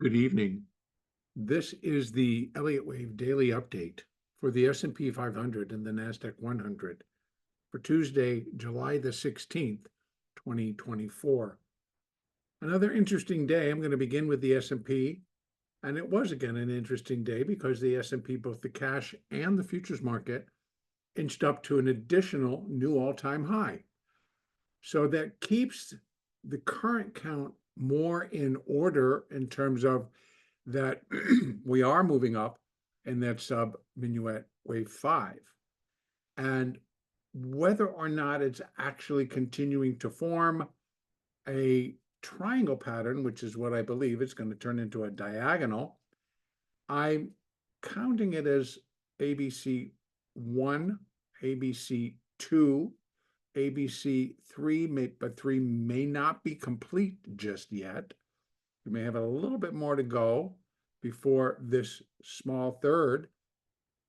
Good evening. This is the Elliott Wave daily update for the S&P 500 and the NASDAQ 100 for Tuesday, July the 16th, 2024. Another interesting day. I'm going to begin with the S&P, and it was again an interesting day because the S&P, both the cash and the futures market, inched up to an additional new all-time high. So that keeps the current count more in order in terms of that we are moving up in that sub minuet wave 5. And whether or not it's actually continuing to form a triangle pattern, which is what I believe it's going to turn into a diagonal, I'm counting it as ABC 1, ABC 2, ABC 3, but 3 may not be complete just yet. We may have a little bit more to go before this small third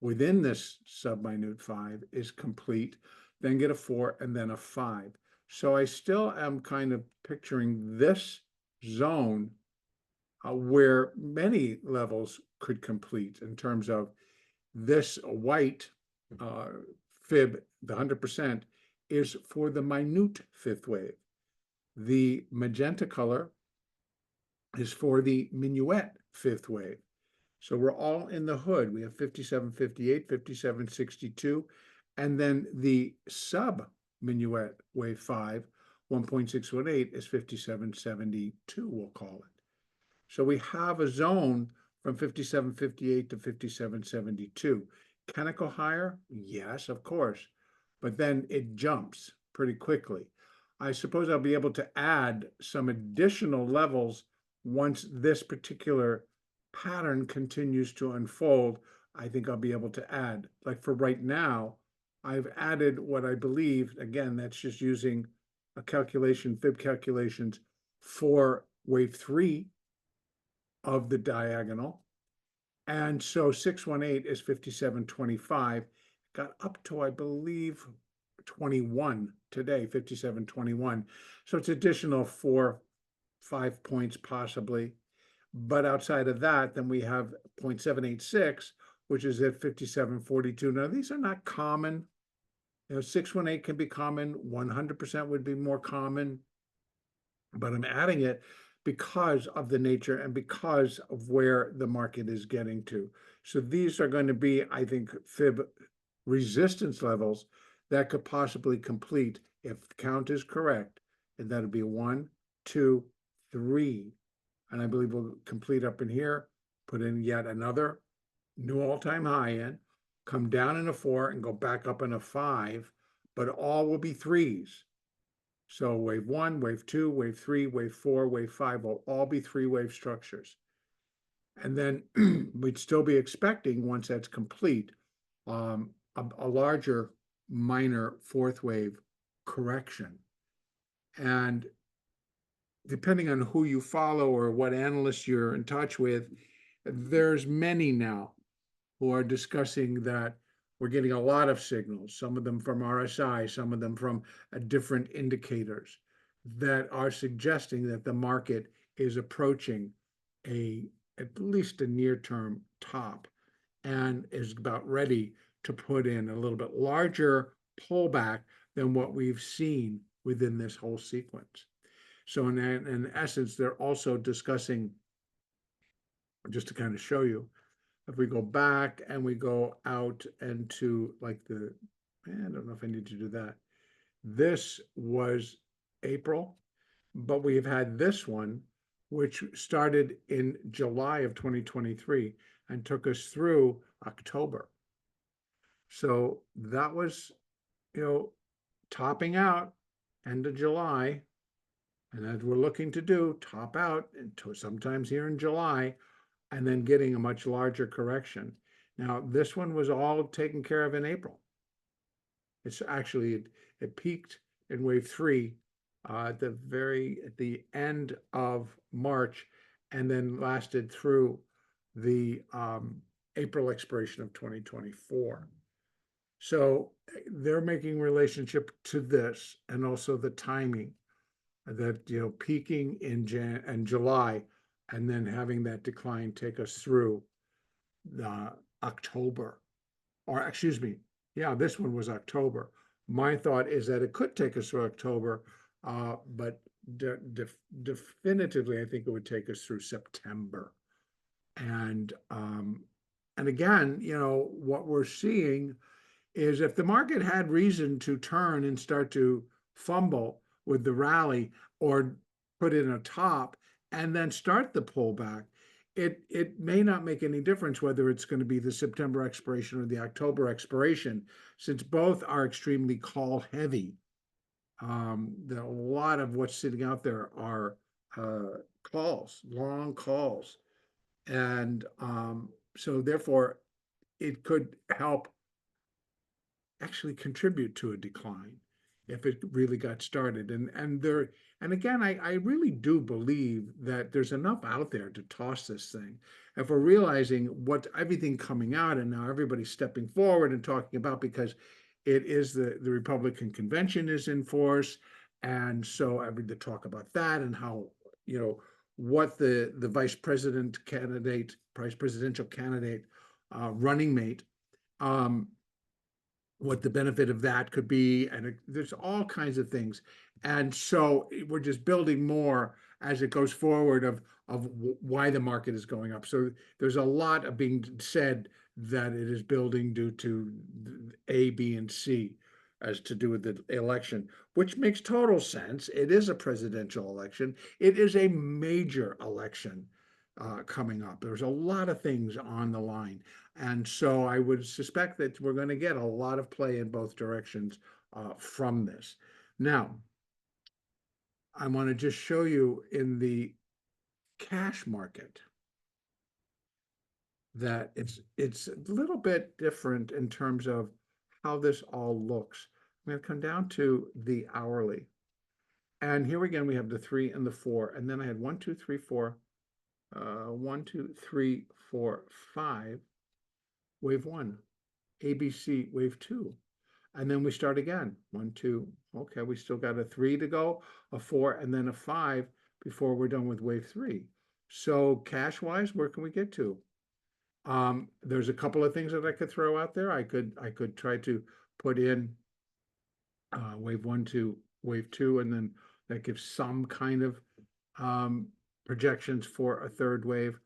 within this subminute 5 is complete, then get a 4 and then a 5. So I still am kind of picturing this zone where many levels could complete in terms of this white fib, the 100%, is for the minute fifth wave. The magenta color is for the minuet fifth wave. So we're all in the hood. We have 5758, 5762, and then the sub minuet wave 5, 1.618 is 5772, we'll call it. So we have a zone from 5758 to 5772. Can it go higher? Yes, of course, but then it jumps pretty quickly. I suppose I'll be able to add some additional levels once this particular pattern continues to unfold. I think I'll be able to add, like for right now, I've added what I believe, again, that's just using a calculation, fib calculations for wave 3 of the diagonal. And so 618 is 5725, got up to, I believe, 21 today, 5721. So it's additional 4-5 points possibly. But outside of that, then we have 0.786, which is at 5742. Now, these are not common. 618 can be common, 100% would be more common, but I'm adding it because of the nature and because of where the market is getting to. So these are going to be, I think, fib resistance levels that could possibly complete if the count is correct, and that'll be 1, 2, 3. And I believe we'll complete up in here, put in yet another new all-time high in, come down in a 4 and go back up in a 5, but all will be 3s. So wave 1, wave 2, wave 3, wave 4, wave 5 will all be 3-wave structures. And then we'd still be expecting, once that's complete, a larger minor 4th wave correction. And depending on who you follow or what analysts you're in touch with, there's many now who are discussing that we're getting a lot of signals, some of them from RSI, some of them from different indicators that are suggesting that the market is approaching at least a near-term top and is about ready to put in a little bit larger pullback than what we've seen within this whole sequence. So in essence, they're also discussing, just to kind of show you, if we go back and we go out into like I don't know if I need to do that. This was April, but we've had this one, which started in July of 2023 and took us through October. So that was, topping out end of July. And as we're looking to do, top out sometimes here in July, and then getting a much larger correction. Now, this one was all taken care of in April. It's actually, it peaked in wave 3 at the end of March, and then lasted through the April expiration of 2024. So they're making relationship to this, and also the timing that peaking in July and then having that decline take us through the October, or excuse me, yeah, this one was October. My thought is that it could take us through October, but definitively, I think it would take us through September. And again, what we're seeing is if the market had reason to turn and start to fumble with the rally or put in a top and then start the pullback, it may not make any difference whether it's going to be the September expiration or the October expiration, since both are extremely call heavy. A lot of what's sitting out there are calls, long calls. And so therefore, it could help actually contribute to a decline if it really got started. And again, I really do believe that there's enough out there to toss this thing. If we're realizing what everything coming out and now everybody's stepping forward and talking about, because it is the Republican convention is in force. And so the talk about that and how, what the vice presidential candidate, running mate, what the benefit of that could be, and there's all kinds of things. And so we're just building more as it goes forward of why the market is going up. So there's a lot of being said that it is building due to A, B, and C as to do with the election, which makes total sense. It is a presidential election. It is a major election coming up. There's a lot of things on the line. And so I would suspect that we're going to get a lot of play in both directions from this. Now, I want to just show you in the cash market that it's a little bit different in terms of how this all looks. I'm going to come down to the hourly. And here again, we have the 3 and the 4. And then I had 1, 2, 3, 4, 1, 2, 3, 4, 5. Wave 1, ABC, wave 2. And then we start again. 1, 2. Okay, we still got a 3 to go, a 4, and then a 5 before we're done with wave 3. So cash-wise, where can we get to? There's a couple of things that I could throw out there. I could try to put in wave 1 to wave 2, and then that gives some kind of projections for a third wave.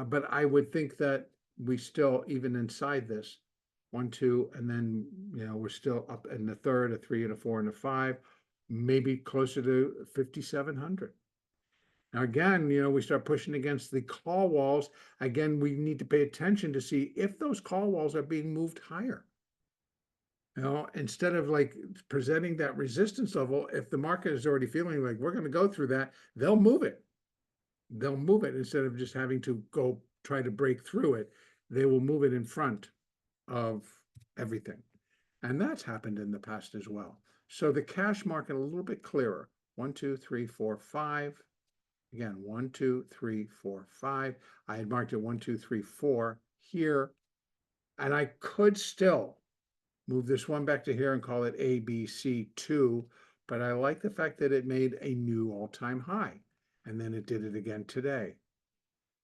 But I would think that we still, even inside this, 1, 2, and then we're still up in the third, a 3 and a 4 and a 5, maybe closer to 5,700. Now again, we start pushing against the call walls. Again, we need to pay attention to see if those call walls are being moved higher. Instead of like presenting that resistance level, if the market is already feeling like we're going to go through that, they'll move it. They'll move it instead of just having to go try to break through it. They will move it in front of everything. And that's happened in the past as well. So the cash market a little bit clearer. 1, 2, 3, 4, 5. Again, 1, 2, 3, 4, 5. I had marked it 1, 2, 3, 4 here. And I could still move this one back to here and call it ABC2. But I like the fact that it made a new all-time high. And then it did it again today.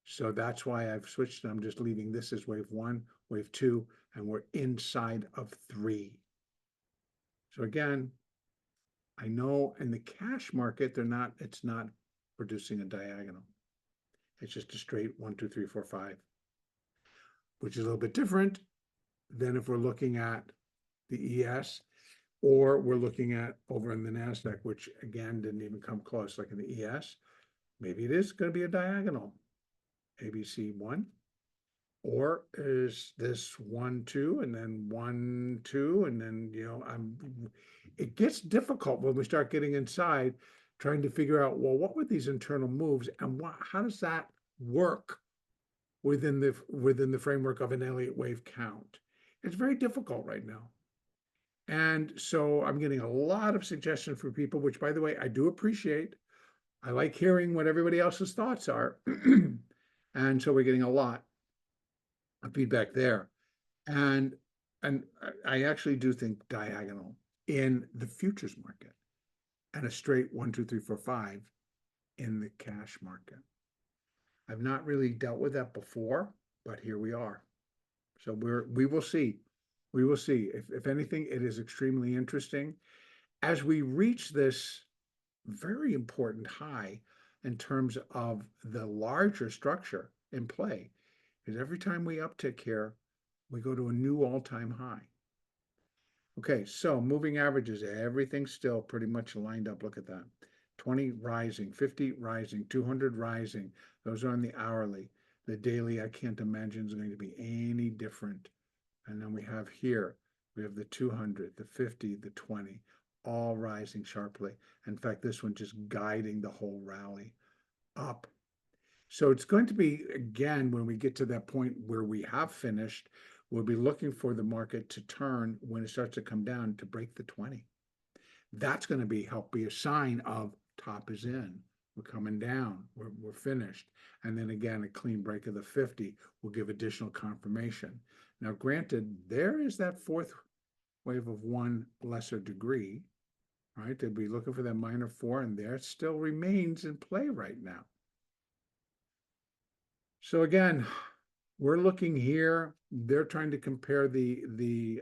So that's why I've switched. I'm just leaving this as wave 1, wave 2, and we're inside of 3. So again, I know in the cash market, it's not producing a diagonal. It's just a straight 1, 2, 3, 4, 5, which is a little bit different than if we're looking at the ES, or we're looking at over in the NASDAQ, which again didn't even come close. Like in the ES, maybe it is going to be a diagonal. ABC1, or is this 1, 2, and then 1, 2, and then it gets difficult when we start getting inside, trying to figure out, well, what were these internal moves, and how does that work within the framework of an Elliott wave count? It's very difficult right now. And so I'm getting a lot of suggestions from people, which, by the way, I do appreciate. I like hearing what everybody else's thoughts are. And so we're getting a lot of feedback there. And I actually do think diagonal in the futures market and a straight 1, 2, 3, 4, 5 in the cash market. I've not really dealt with that before, but here we are. So we will see. We will see. If anything, it is extremely interesting. As we reach this very important high in terms of the larger structure in play, is every time we uptick here, we go to a new all-time high. Okay, so moving averages, everything's still pretty much lined up. Look at that. 20 rising, 50 rising, 200 rising. Those are on the hourly. The daily, I can't imagine is going to be any different. And then we have here, we have the 200, the 50, the 20, all rising sharply. In fact, this one just guiding the whole rally up. So it's going to be, again, when we get to that point where we have finished, we'll be looking for the market to turn when it starts to come down to break the 20. That's going to be a sign of top is in. We're coming down. We're finished. And then again, a clean break of the 50 will give additional confirmation. Now, granted, there is that fourth wave of one lesser degree, right? They'll be looking for that minor 4, and there still remains in play right now. So again, we're looking here. They're trying to compare the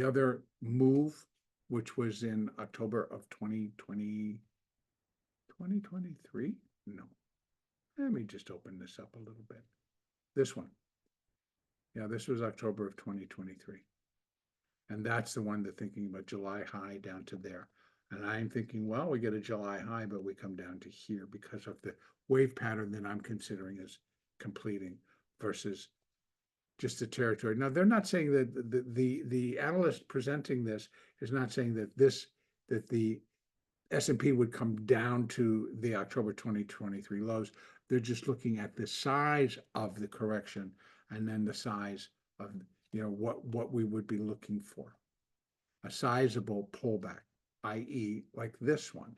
other move, which was in October of 2023. No, let me just open this up a little bit. This one. Yeah, this was October of 2023. And that's the one they're thinking about, July high down to there. And I'm thinking, well, we get a July high, but we come down to here because of the wave pattern that I'm considering as completing versus just the territory. Now, they're not saying that the analyst presenting this is not saying that the S&P would come down to the October 2023 lows. They're just looking at the size of the correction and then the size of, what we would be looking for. A sizable pullback, i.e. like this one.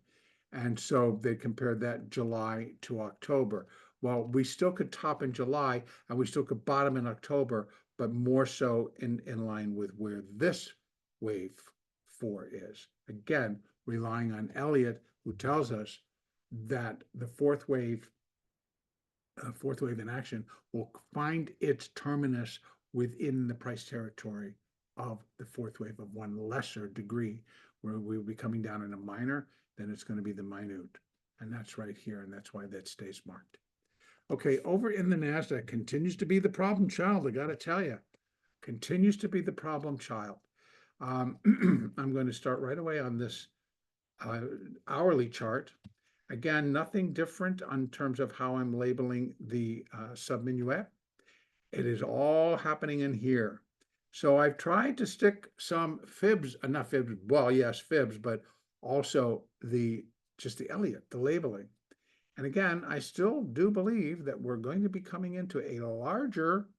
And so they compared that July to October. Well, we still could top in July and we still could bottom in October, but more so in line with where this wave 4 is. Again, relying on Elliott, who tells us that the fourth wave in action will find its terminus within the price territory of the fourth wave of one lesser degree, where we'll be coming down in a minor, then it's going to be the minute. And that's right here, and that's why that stays marked. Okay, over in the NASDAQ, continues to be the problem child, I got to tell you. Continues to be the problem child. I'm going to start right away on this hourly chart. Again, nothing different in terms of how I'm labeling the sub-minuet. It is all happening in here. So I've tried to stick some fibs, not fibs, well, yes, fibs, but also just the Elliott, the labeling. And again, I still do believe that we're going to be coming into a larger,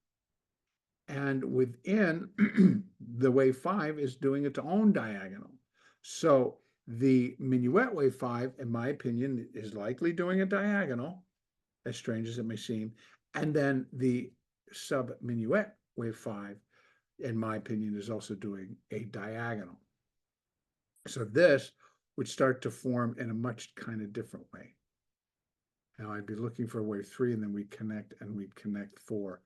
and within the wave 5 is doing its own diagonal. So the minuet wave 5, in my opinion, is likely doing a diagonal, as strange as it may seem. And then the sub-minuet wave 5, in my opinion, is also doing a diagonal. So this would start to form in a much kind of different way. Now I'd be looking for wave 3, and then we'd connect 4.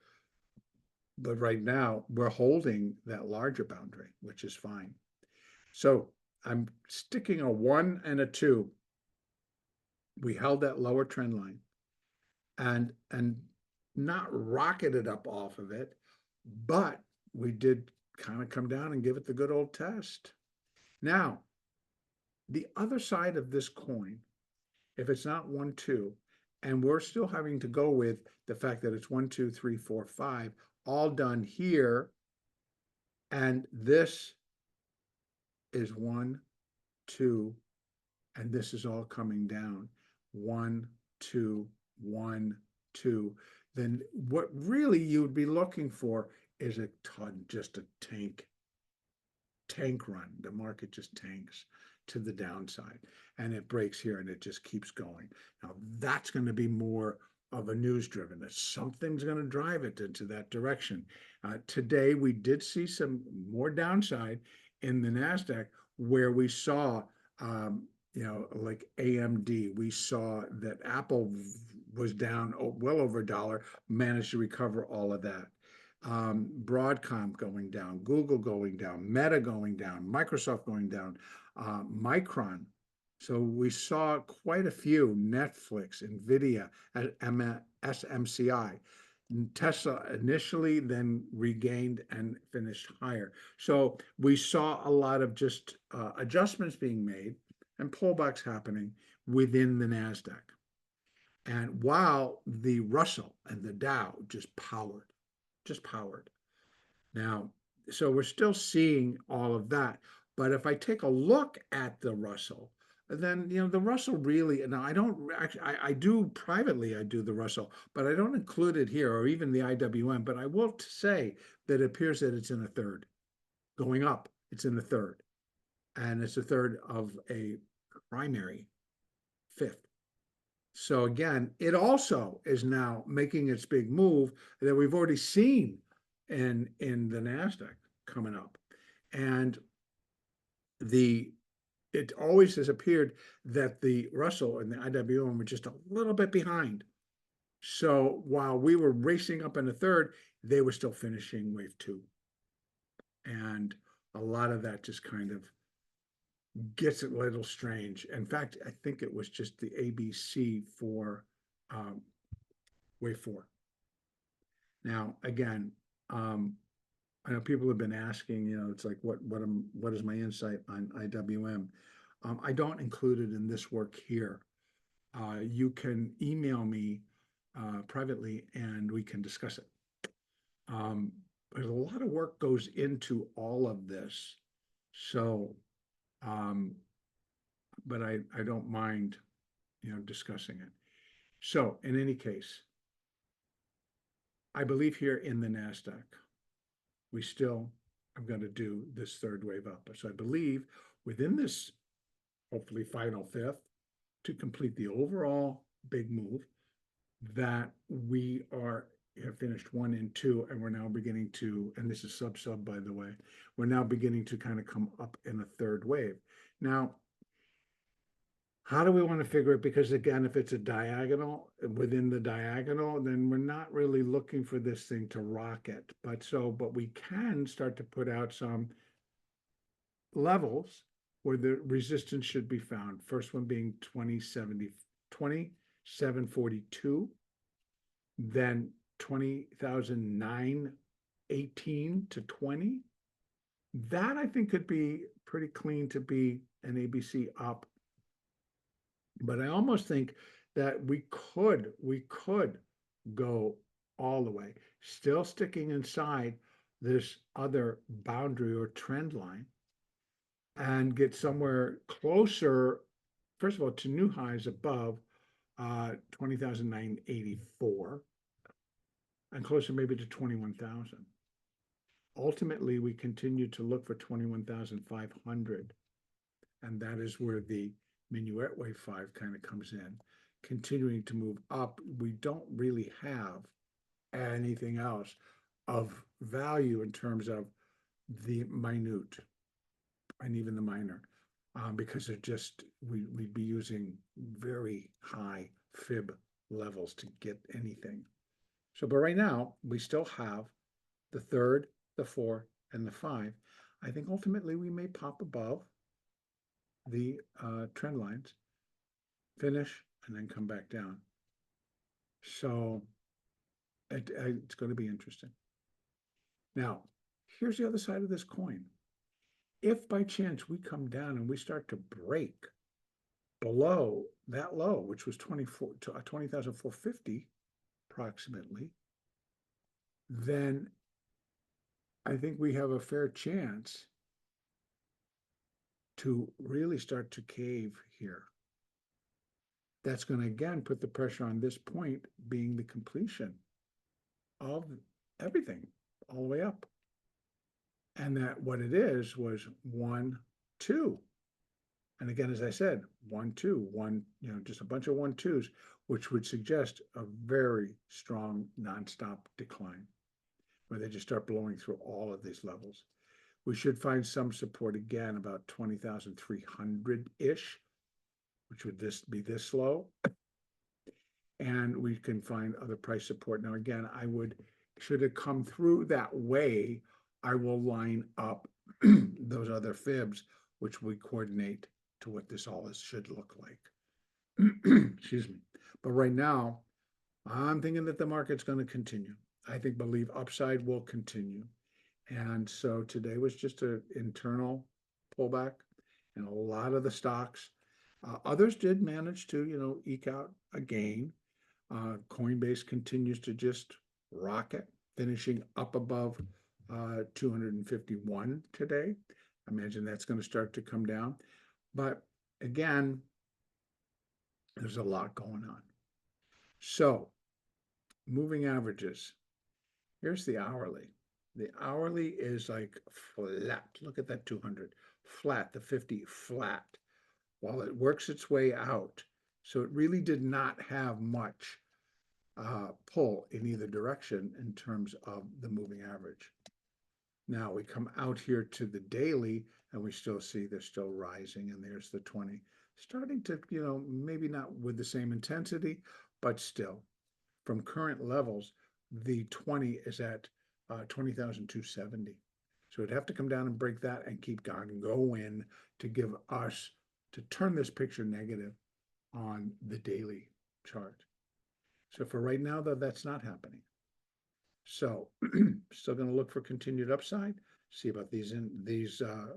But right now we're holding that larger boundary, which is fine. So I'm sticking a 1 and a 2. We held that lower trend line and not rocketed up off of it, but we did kind of come down and give it the good old test. Now, the other side of this coin, if it's not 1, 2, and we're still having to go with the fact that it's 1, 2, 3, 4, 5, all done here, and this is 1, 2, and this is all coming down. 1, 2, 1, 2. Then what really you would be looking for is just a tank run. The market just tanks to the downside, and it breaks here and it just keeps going. Now that's going to be more of a news driven, that something's going to drive it into that direction. Today we did see some more downside in the NASDAQ, where we saw like AMD, we saw that Apple was down well over $1, managed to recover all of that. Broadcom going down, Google going down, Meta going down, Microsoft going down, Micron. So we saw quite a few, Netflix, Nvidia, SMCI. Tesla initially, then regained and finished higher. So we saw a lot of just adjustments being made and pullbacks happening within the NASDAQ. And while the Russell and the Dow just powered. Now, so we're still seeing all of that. But if I take a look at the Russell, then the Russell really, now I don't actually, I do privately, I do the Russell, but I don't include it here, or even the IWM. But I will say that it appears that it's in a third, going up. It's in a third, and it's a third of a primary fifth. So again, it also is now making its big move that we've already seen in the NASDAQ coming up. And it always has appeared that the Russell and the IWM were just a little bit behind. So while we were racing up in a third, they were still finishing wave 2. And a lot of that just kind of gets it a little strange. In fact, I think it was just the ABC for wave 4. Now, again, I know people have been asking, it's like, what is my insight on IWM? I don't include it in this work here. You can email me privately and we can discuss it. There's a lot of work goes into all of this. So, but I don't mind, discussing it. So in any case, I believe here in the NASDAQ, we still are going to do this third wave up. So I believe within this, hopefully final fifth, to complete the overall big move, that we have finished 1 and 2, and we're now beginning to, and this is sub, by the way, we're now beginning to kind of come up in a third wave. Now, how do we want to figure it? Because again, if it's a diagonal, within the diagonal, then we're not really looking for this thing to rocket. But we can start to put out some levels where the resistance should be found. First one being 2742, then 20,918 to 20. That I think could be pretty clean to be an ABC up. But I almost think that we could go all the way, still sticking inside this other boundary or trend line, and get somewhere closer, first of all, to new highs above 20,984, and closer maybe to 21,000. Ultimately, we continue to look for 21,500, and that is where the minuet wave 5 kind of comes in, continuing to move up. We don't really have anything else of value in terms of the minute and even the minor, because they're just, we'd be using very high fib levels to get anything. So, but right now, we still have the 3rd, the 4, and the 5. I think ultimately we may pop above the trend lines, finish, and then come back down. So it's going to be interesting. Now, here's the other side of this coin. If by chance we come down and we start to break below that low, which was 20,450 approximately, then I think we have a fair chance to really start to cave here. That's going to again put the pressure on this point being the completion of everything all the way up. And that what it is was 1, 2. And again, as I said, 1, 2, 1, just a bunch of 1, 2s, which would suggest a very strong nonstop decline, where they just start blowing through all of these levels. We should find some support again about 20,300-ish, which would be this low. and we can find other price support. Now, again, should it come through that way, I will line up those other fibs, which we coordinate to what this all should look like. Excuse me. But right now, I'm thinking that the market's going to continue. Believe upside will continue. And so today was just an internal pullback, and a lot of the stocks. Others did manage to, eke out a gain. Coinbase continues to just rocket, finishing up above 251 today. I imagine that's going to start to come down. But again, there's a lot going on. So, moving averages. Here's the hourly. The hourly is like flat. Look at that 200. Flat, the 50 flat, while it works its way out. So it really did not have much pull in either direction in terms of the moving average. Now we come out here to the daily, and we still see they're still rising, and there's the 20. Starting to, maybe not with the same intensity, but still. From current levels, the 20 is at 20,270. So it'd have to come down and break that and keep going to give us, to turn this picture negative on the daily chart. So for right now, though, that's not happening. So still going to look for continued upside, see about these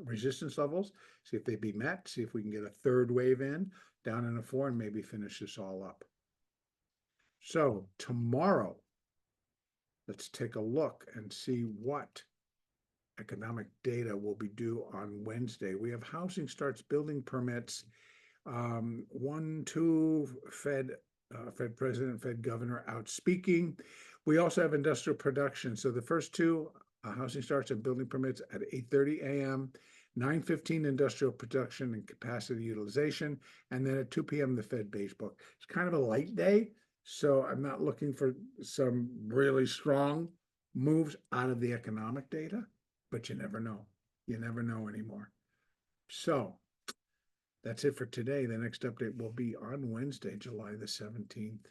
resistance levels, see if they be met, see if we can get a third wave in, down in a 4, and maybe finish this all up. So tomorrow, let's take a look and see what economic data will be due on Wednesday. We have housing starts, building permits, 1, 2, Fed president, Fed governor out speaking. We also have industrial production. So the first two, housing starts and building permits at 8:30 a.m., 9:15 industrial production and capacity utilization, and then at 2 p.m. the Fed Beige book. It's kind of a light day, so I'm not looking for some really strong moves out of the economic data, but you never know. You never know anymore. So that's it for today. The next update will be on Wednesday, July the 17th.